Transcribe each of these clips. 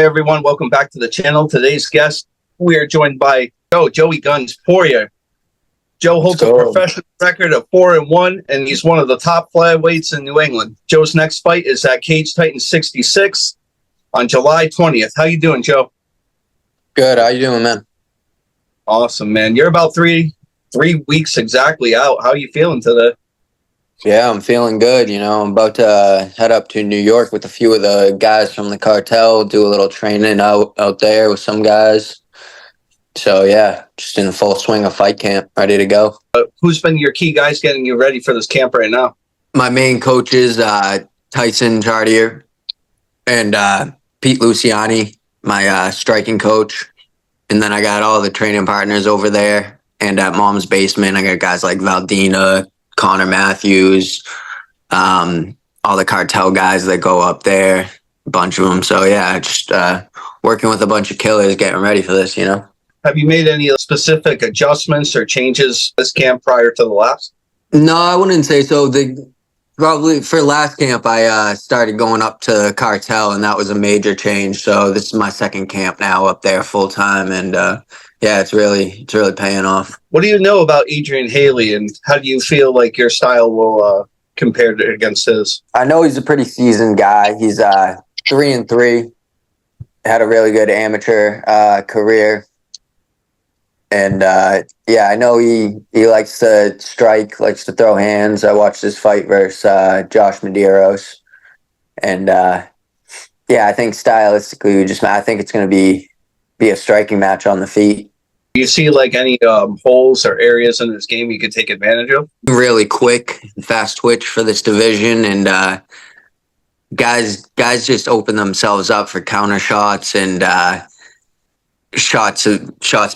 everyone. Welcome back to the channel. Today's guest, we are joined by Joey Guns Poirier. Joe holds a professional record of 4-1, and he's one of the top flyweights in New England. Joe's next fight is at Cage Titan 66 on July 20th. How you doing, Joe? Good. How you doing, man? Awesome, man. You're about three weeks exactly out. How are you feeling today? Yeah, I'm feeling good. I'm about to head up to New York with a few of the guys from the cartel, do a little training out there with some guys. So, yeah, just in the full swing of fight camp, ready to go. Who's been your key guys getting you ready for this camp right now? My main coaches, Tyson Jardier and Pete Luciani, my striking coach. And then I got all the training partners over there. And at Mom's Basement, I got guys like Valdina, Connor Matthews, all the cartel guys that go up there, a bunch of them. So, yeah, just working with a bunch of killers, getting ready for this, Have you made any specific adjustments or changes this camp prior to the last? No, I wouldn't say so. Probably for last camp, I started going up to cartel, and that was a major change. So this is my second camp now up there full time, and yeah, it's really paying off. What do you know about Adrian Haley, and how do you feel like your style will compare against his? I know he's a pretty seasoned guy. He's 3-3, had a really good amateur career. And, yeah, I know he likes to strike, likes to throw hands. I watched his fight versus Josh Medeiros. And, yeah, I think stylistically, I think it's going to be a striking match on the feet. Do you see, like, any holes or areas in this game you could take advantage of? Really quick, fast twitch for this division. And guys just open themselves up for counter shots and shots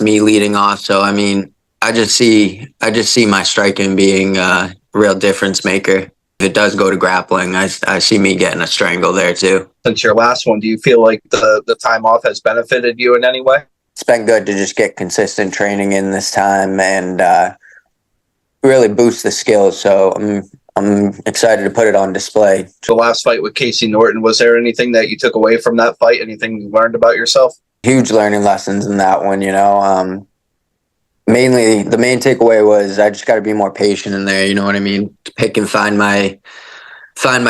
me leading off. So I mean, I just see my striking being a real difference maker. If it does go to grappling, I see me getting a strangle there too. Since your last one, do you feel like the time off has benefited you in any way? It's been good to just get consistent training in this time and really boost the skills. So I'm excited to put it on display. The last fight with Casey Norton, was there anything that you took away from that fight? Anything you learned about yourself? Huge learning lessons in that one, mainly the main takeaway was I just got to be more patient in there. You know what I mean? Pick and find my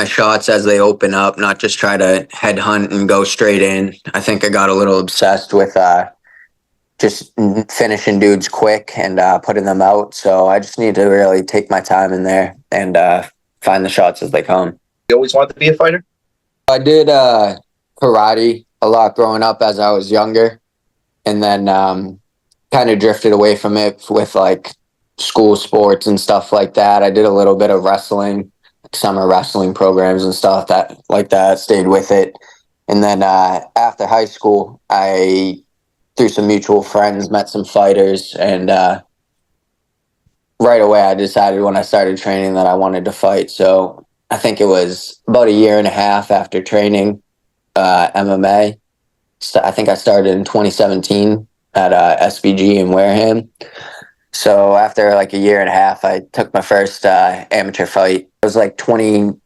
shots as they open up, not just try to headhunt and go straight in. I think I got a little obsessed with just finishing dudes quick and putting them out. So I just need to really take my time in there and find the shots as they come. You always wanted to be a fighter? I did karate a lot growing up as I was younger, and then kind of drifted away from it with like school sports and stuff like that. I did a little bit of wrestling, summer wrestling programs and stuff that stayed with it. And then after high school, I, through some mutual friends, met some fighters, and right away I decided when I started training that I wanted to fight. So I think it was about a year and a half after training MMA. So I think I started in 2017 at SBG in Wareham. So after like a year and a half, I took my first amateur fight. It was like 20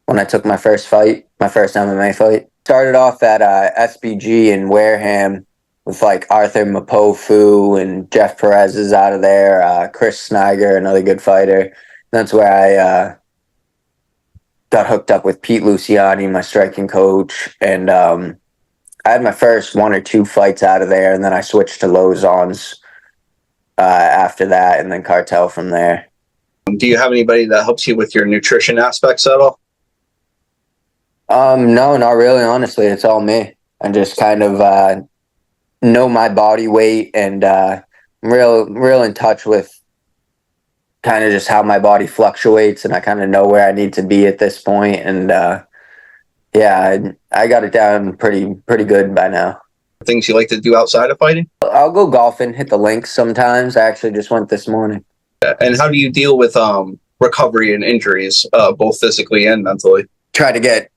when I took my first fight, my first MMA fight. Started off at SBG in Wareham with like Arthur Mapofu and Jeff Perez is out of there. Chris Sniger, another good fighter. That's where I got hooked up with Pete Luciani, my striking coach, and I had my first 1 or 2 fights out of there, and then I switched to Lozons after that, and then Cartel from there. Do you have anybody that helps you with your nutrition aspects at all? No, not really, honestly. It's all me. I just kind of know my body weight, and I'm real in touch with kind of just how my body fluctuates, and I kind of know where I need to be at this point. And yeah, I got it down pretty good by now. Things you like to do outside of fighting? I'll go golfing, hit the links sometimes. I actually just went this morning. And how do you deal with recovery and injuries, both physically and mentally? Try to get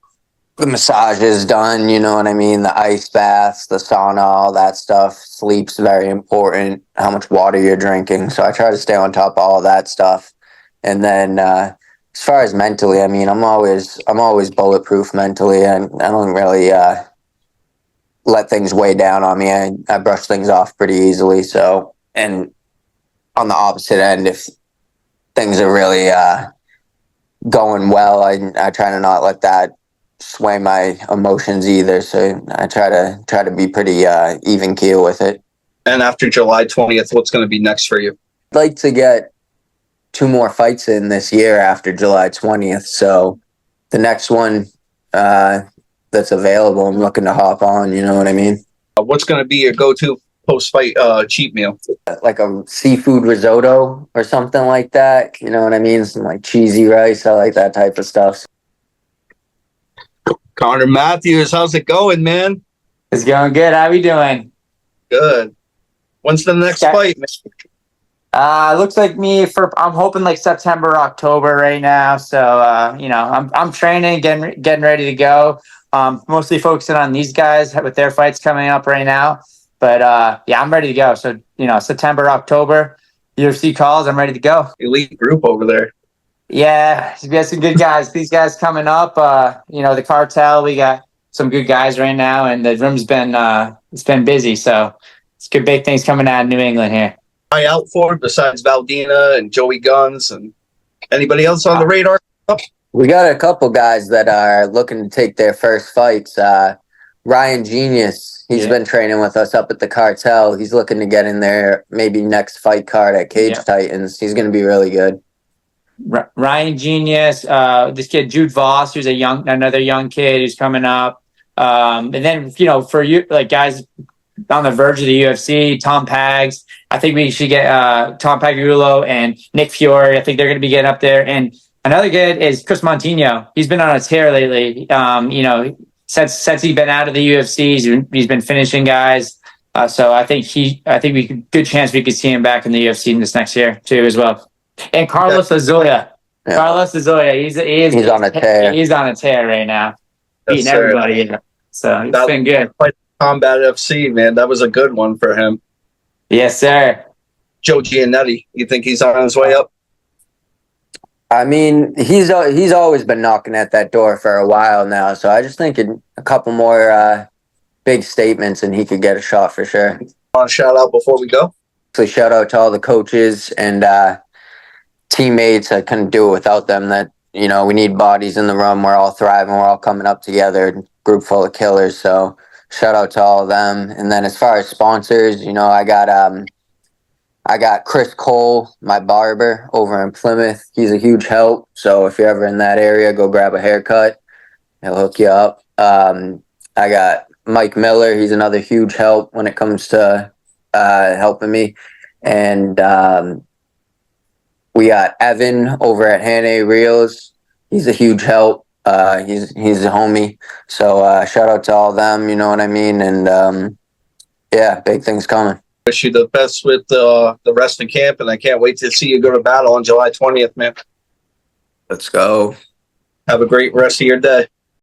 the massages done, you know what I mean? The ice baths, the sauna, all that stuff. Sleep's very important, how much water you're drinking. So I try to stay on top of all of that stuff. And then as far as mentally, I mean, I'm always bulletproof mentally, and I don't really let things weigh down on me. I brush things off pretty easily. So, and on the opposite end, if things are really going well, I try to not let that sway my emotions either. So I try to be pretty even keel with it. And after July 20th, what's going to be next for you? I'd like to get 2 more fights in this year after July 20th. So the next one that's available, I'm looking to hop on. You know what I mean? What's going to be your go-to post-fight cheat meal? Like a seafood risotto or something like that. You know what I mean? Some like cheesy rice. I like that type of stuff. Connor Matthews, how's it going, man? It's going good. How we doing? Good. When's the next fight, man? Looks like I'm hoping like September, October right now. So you know, I'm training, getting ready to go. Mostly focusing on these guys with their fights coming up right now. But yeah, I'm ready to go. So, you know, September, October, UFC calls, I'm ready to go. Elite group over there. Yeah, we got some good guys. These guys coming up, you know, the cartel, we got some good guys right now, and the room's been it's been busy. So it's good big things coming out of New England here. Eye out for besides Valdina and Joey Guns and anybody else on the radar? We got a couple guys that are looking to take their first fights. Ryan Genius, he's been training with us up at the cartel. He's looking to get in there, maybe next fight card at Cage Titans. He's going to be really good. Ryan Genius, this kid Jude Voss, who's another young kid who's coming up. And then, you know, for you, like guys on the verge of the UFC, Tom Pags. I think we should get Tom Pagulo and Nick Fiore. I think they're going to be getting up there. And another good is Chris Montino. He's been on a tear lately. You know, since he's been out of the UFC, he's been finishing guys. So I think good chance we could see him back in the UFC this next year too, as well. And Carlos Azoya. Yeah. Carlos Azoya, he's on a tear. He's on a tear right now, beating everybody. So it's been good. Combat FC, man, that was a good one for him. Yes, sir. Joe Giannetti, you think he's on his way up? I mean, he's always been knocking at that door for a while now. So I just think a couple more big statements, and he could get a shot for sure. Want to shout out before we go? So shout out to all the coaches and teammates. I couldn't do it without them. That, you know, we need bodies in the room. We're all thriving. We're all coming up together. Group full of killers. So shout out to all of them. And then as far as sponsors, you know, I got Chris Cole, my barber over in Plymouth. He's a huge help. So if you're ever in that area, go grab a haircut. He'll hook you up. I got Mike Miller. He's another huge help when it comes to helping me. And we got Evan over at Hannay Reels. He's a huge help. He's a homie. So shout out to all of them, you know what I mean? And yeah, big things coming. Wish you the best with the rest of camp, and I can't wait to see you go to battle on July 20th, man. Let's go. Have a great rest of your day.